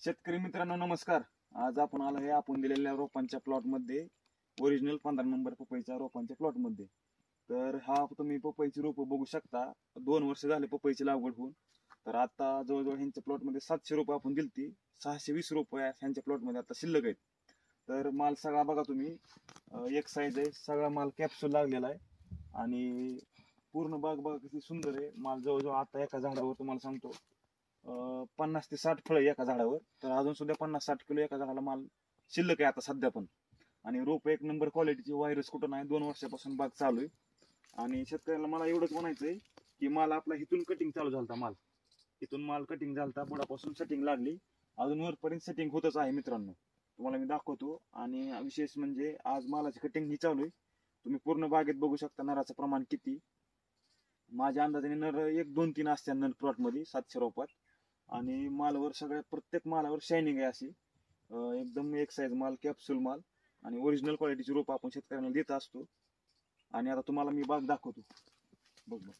शेतकरी मित्रांनो नमस्कार. आज आपण आलो आहे आपण दिलेल्या रोपांच्या प्लॉट मध्ये, ओरिजिनल 15 नंबर पपईच्या रोपांच्या प्लॉट मध्ये. तर हा तुम्ही पपईची रोप बघू शकता. 2 वर्ष झाले पपईची लागवड होऊन. तर आता जवळजवळ ह्यांच्या प्लॉट मध्ये 700 रोप आपण दिलती. 620 रोप ह्यांच्या प्लॉट मध्ये आता शिल्लक आहेत. तर माल सगळा बघा तुम्ही, एक साईज आहे, सगळा माल कॅप्सूल लागलेला आहे आणि पूर्ण बाग बघा किती सुंदर आहे. माल जवळजवळ आता एका झाडावर तुम्हाला सांगतो 50 ते 60 फळ एका झाडावर. तर अजून सुद्धा 50-60 किलो एका झाडाला माल शिल्लक आहे आता सध्या पण. आणि रोप एक नंबर क्वालिटीची, व्हायरस कुठं नाही. 2 वर्षापासून बाग चालू आहे. आणि शेतकऱ्याला मला एवढंच म्हणायचंय की माल आपला इथून कटिंग चालू झालता. इथून माल कटिंग झालता, बुडापासून सेटिंग लागली, अजून वरपर्यंत सेटिंग होतच आहे मित्रांनो. तुम्हाला मी दाखवतो. आणि विशेष म्हणजे आज मालाची कटिंग ही चालू आहे. तुम्ही पूर्ण बागेत बघू शकता नराचं प्रमाण किती. माझ्या अंदाजाने नर 1-2-3 असतात नर प्लॉट मध्ये 700 रोपात. आणि मालावर सगळ्या प्रत्येक मालावर शायनिंग आहे अशी. एकदम एक साईज माल, कॅप्सूल माल आणि ओरिजिनल क्वालिटीची रोप आपण शेतकऱ्यांना देत असतो. आणि आता तुम्हाला मी बाग दाखवतो. बघ बघ.